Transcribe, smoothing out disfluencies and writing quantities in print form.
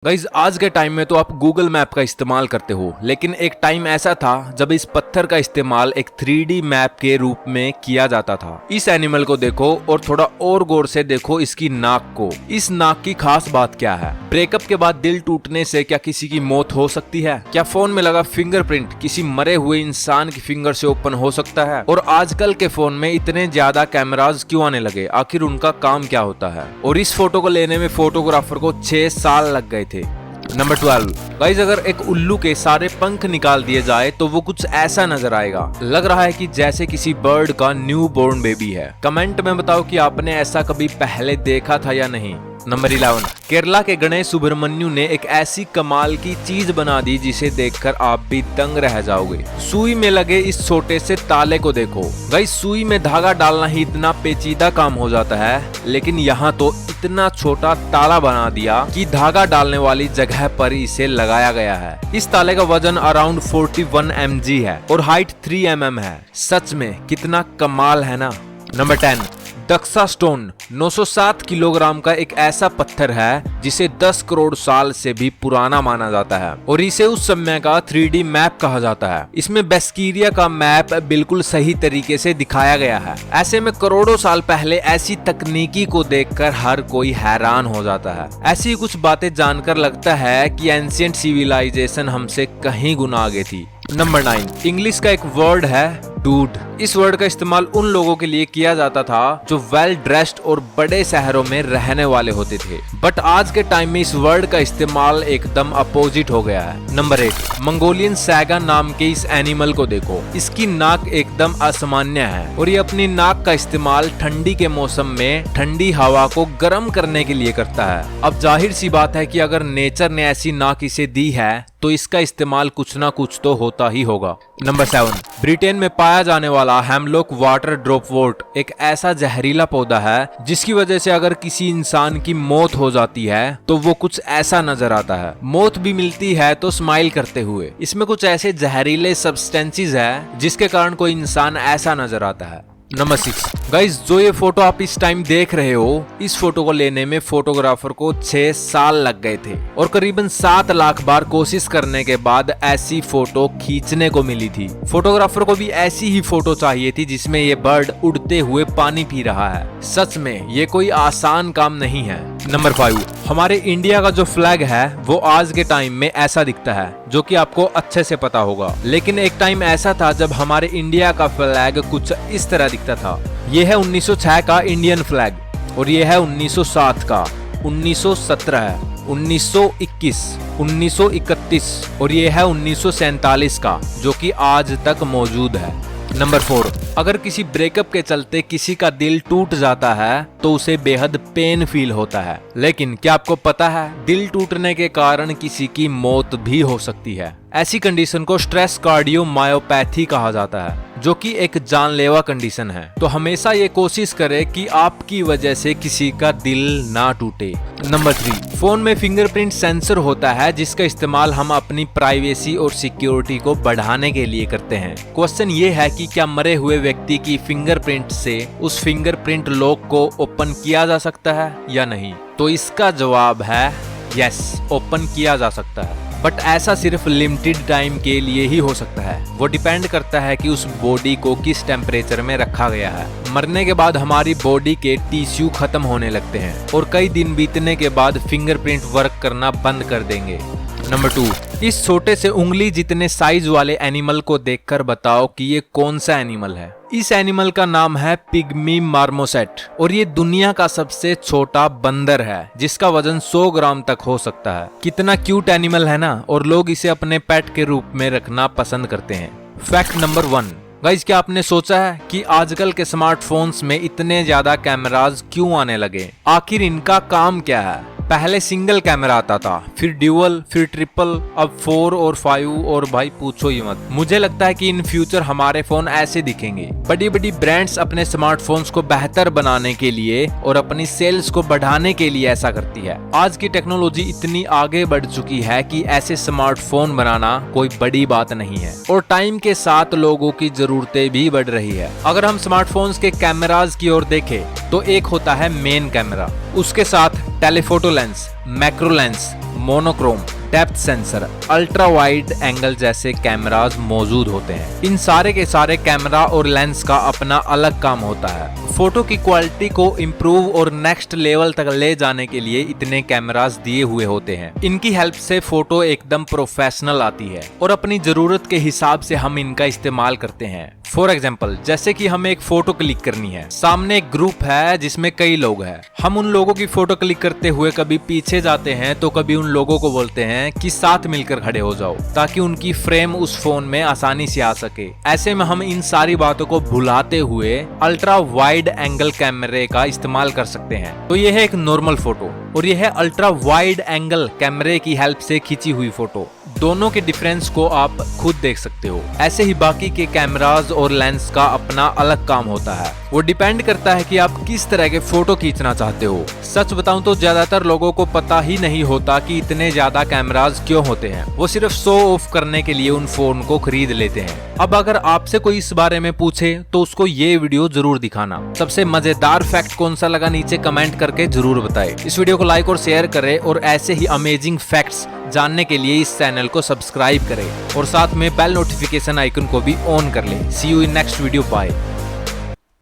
Guys आज के time में तो आप गूगल मैप का इस्तेमाल करते हो, लेकिन एक टाइम ऐसा था जब इस पत्थर का इस्तेमाल एक 3D मैप के रूप में किया जाता था। इस एनिमल को देखो और थोड़ा और गौर से देखो इसकी नाक को। इस नाक की खास बात क्या है? ब्रेकअप के बाद दिल टूटने से क्या किसी की मौत हो सकती है? क्या फोन में लगा फिंगरप्रिंट किसी मरे हुए इंसान की फिंगर से ओपन हो सकता है? और आजकल के फोन में इतने ज्यादा कैमराज क्यों आने लगे? आखिर उनका काम क्या होता है? और इस फोटो को लेने में फोटोग्राफर को 6 साल लग गए थे। नंबर 12 गाइज, अगर एक उल्लू के सारे पंख निकाल दिए जाए तो वो कुछ ऐसा नजर आएगा। लग रहा है कि जैसे किसी बर्ड का न्यू बोर्न बेबी है। कमेंट में बताओ कि आपने ऐसा कभी पहले देखा था या नहीं। नंबर 11 केरला के गणेश सुब्रमण्यु ने एक ऐसी कमाल की चीज बना दी जिसे देखकर आप भी दंग रह जाओगे। सुई में लगे इस छोटे से ताले को देखो। गाइस, सुई में धागा डालना ही इतना पेचीदा काम हो जाता है, लेकिन यहाँ तो इतना छोटा ताला बना दिया कि धागा डालने वाली जगह पर इसे लगाया गया है। इस ताले का वजन अराउंड 41 mg है और हाइट 3 mm है। सच में कितना कमाल है ना। नंबर 10 दक्सा स्टोन 907 किलोग्राम का एक ऐसा पत्थर है जिसे 10 करोड़ साल से भी पुराना माना जाता है और इसे उस समय का 3D मैप कहा जाता है। इसमें बेस्कीरिया का मैप बिल्कुल सही तरीके से दिखाया गया है। ऐसे में करोड़ों साल पहले ऐसी तकनीकी को देखकर हर कोई हैरान हो जाता है। ऐसी कुछ बातें जानकर लगता है कि एंशिएंट सिविलाइजेशन हमसे कहीं गुना आगे थी। नंबर 9 इंग्लिश का एक वर्ड है डूड। इस वर्ड का इस्तेमाल उन लोगों के लिए किया जाता था जो वेल ड्रेस्ड और बड़े शहरों में रहने वाले होते थे, बट आज के टाइम में इस वर्ड का इस्तेमाल एकदम अपोजिट हो गया है। नंबर 8 मंगोलियन सैगा नाम के इस एनिमल को देखो। इसकी नाक एकदम असामान्य है और ये अपनी नाक का इस्तेमाल ठंडी के मौसम में ठंडी हवा को गर्म करने के लिए करता है। अब जाहिर सी बात है कि अगर नेचर ने ऐसी नाक इसे दी है तो इसका इस्तेमाल कुछ ना कुछ तो होता ही होगा। नंबर 7 ब्रिटेन में पाया जाने वाला हेमलॉक वाटर ड्रॉपवोर्ट एक ऐसा जहरीला पौधा है जिसकी वजह से अगर किसी इंसान की मौत हो जाती है तो वो कुछ ऐसा नजर आता है। मौत भी मिलती है तो स्माइल करते हुए। इसमें कुछ ऐसे जहरीले सब्सटेंसेस है जिसके कारण कोई इंसान ऐसा नजर आता है। नंबर 6 गाइज, जो ये फोटो आप इस टाइम देख रहे हो, इस फोटो को लेने में फोटोग्राफर को 6 साल लग गए थे और करीबन 7 लाख बार कोशिश करने के बाद ऐसी फोटो खींचने को मिली थी। फोटोग्राफर को भी ऐसी ही फोटो चाहिए थी जिसमें ये बर्ड उड़ते हुए पानी पी रहा है। सच में ये कोई आसान काम नहीं है। नंबर 5 हमारे इंडिया का जो फ्लैग है वो आज के टाइम में ऐसा दिखता है, जो कि आपको अच्छे से पता होगा। लेकिन एक टाइम ऐसा था जब हमारे इंडिया का फ्लैग कुछ इस तरह दिखता था। ये है 1906 का इंडियन फ्लैग और ये है 1907 का, 1917, 1921, 1931 और ये है 1947 का, जो कि आज तक मौजूद है। नंबर 4 अगर किसी ब्रेकअप के चलते किसी का दिल टूट जाता है तो उसे बेहद पेन फील होता है, लेकिन क्या आपको पता है दिल टूटने के कारण किसी की मौत भी हो सकती है। ऐसी कंडीशन को स्ट्रेस कार्डियोमायोपैथी कहा जाता है, जो कि एक जानलेवा कंडीशन है। तो हमेशा ये कोशिश करें कि आपकी वजह से किसी का दिल ना टूटे। नंबर 3 फोन में फिंगरप्रिंट सेंसर होता है जिसका इस्तेमाल हम अपनी प्राइवेसी और सिक्योरिटी को बढ़ाने के लिए करते हैं। क्वेश्चन ये है कि क्या मरे हुए व्यक्ति की फिंगरप्रिंट से उस फिंगरप्रिंट लॉक को ओपन किया जा सकता है या नहीं? तो इसका जवाब है यस, ओपन किया जा सकता है, बट ऐसा सिर्फ लिमिटेड टाइम के लिए ही हो सकता है। वो डिपेंड करता है कि उस बॉडी को किस टेम्परेचर में रखा गया है। मरने के बाद हमारी बॉडी के टिश्यू खत्म होने लगते हैं और कई दिन बीतने के बाद फिंगरप्रिंट वर्क करना बंद कर देंगे। नंबर 2 इस छोटे से उंगली जितने साइज वाले एनिमल को देखकर बताओ कि ये कौन सा एनिमल है। इस एनिमल का नाम है पिग्मी मार्मोसेट और ये दुनिया का सबसे छोटा बंदर है जिसका वजन 100 ग्राम तक हो सकता है। कितना क्यूट एनिमल है ना, और लोग इसे अपने पेट के रूप में रखना पसंद करते हैं। फैक्ट नंबर 1 गाइज, क्या आपने सोचा है कि आजकल के स्मार्टफोन्स में इतने ज्यादा कैमराज क्यों आने लगे? आखिर इनका काम क्या है? पहले सिंगल कैमरा आता था, फिर ड्यूअल, फिर ट्रिपल, अब 4 और 5 और भाई पूछो ही मत। मुझे लगता है कि इन फ्यूचर हमारे फोन ऐसे दिखेंगे। बड़ी बड़ी ब्रांड्स अपने स्मार्टफोन्स को बेहतर बनाने के लिए और अपनी सेल्स को बढ़ाने के लिए ऐसा करती है। आज की टेक्नोलॉजी इतनी आगे बढ़ चुकी है कि ऐसे स्मार्टफोन बनाना कोई बड़ी बात नहीं है और टाइम के साथ लोगों की जरूरतें भी बढ़ रही है। अगर हम स्मार्टफोन्स के कैमराज की ओर देखें तो एक होता है मेन कैमरा, उसके साथ telephoto lens, macro lens, monochrome, depth sensor, ultra wide angle जैसे कैमरास मौजूद होते हैं। इन सारे के सारे कैमरा और लेंस का अपना अलग काम होता है। फोटो की क्वालिटी को इम्प्रूव और नेक्स्ट लेवल तक ले जाने के लिए इतने कैमरास दिए हुए होते हैं। इनकी हेल्प से फोटो एकदम प्रोफेशनल आती है और अपनी जरूरत के हिसाब से हम इनका इस्तेमाल करते हैं। फॉर एग्जाम्पल, जैसे कि हमें एक फोटो क्लिक करनी है, सामने एक ग्रुप है जिसमें कई लोग हैं, हम उन लोगों की फोटो क्लिक करते हुए कभी पीछे जाते हैं तो कभी उन लोगों को बोलते हैं कि साथ मिलकर खड़े हो जाओ, ताकि उनकी फ्रेम उस फोन में आसानी से आ सके। ऐसे में हम इन सारी बातों को भुलाते हुए अल्ट्रा वाइड एंगल कैमरे का इस्तेमाल कर सकते हैं। तो यह है एक नॉर्मल फोटो और यह है अल्ट्रा वाइड एंगल कैमरे की हेल्प से खींची हुई फोटो। दोनों के डिफरेंस को आप खुद देख सकते हो। ऐसे ही बाकी के कैमरास और लेंस का अपना अलग काम होता है। वो डिपेंड करता है कि आप किस तरह के फोटो खींचना चाहते हो। सच बताऊं तो ज्यादातर लोगों को पता ही नहीं होता कि इतने ज्यादा कैमरास क्यों होते हैं। वो सिर्फ शो ऑफ करने के लिए उन फोन को खरीद लेते हैं। अब अगर आपसे कोई इस बारे में पूछे तो उसको ये वीडियो जरूर दिखाना। सबसे मजेदार फैक्ट कौन सा लगा नीचे कमेंट करके जरूर बताएं। इस वीडियो को लाइक और शेयर करें और ऐसे ही अमेजिंग फैक्ट्स जानने के लिए इस चैनल को सब्सक्राइब करें और साथ में बेल नोटिफिकेशन आइकन को भी ऑन कर लें। See you in next video, bye.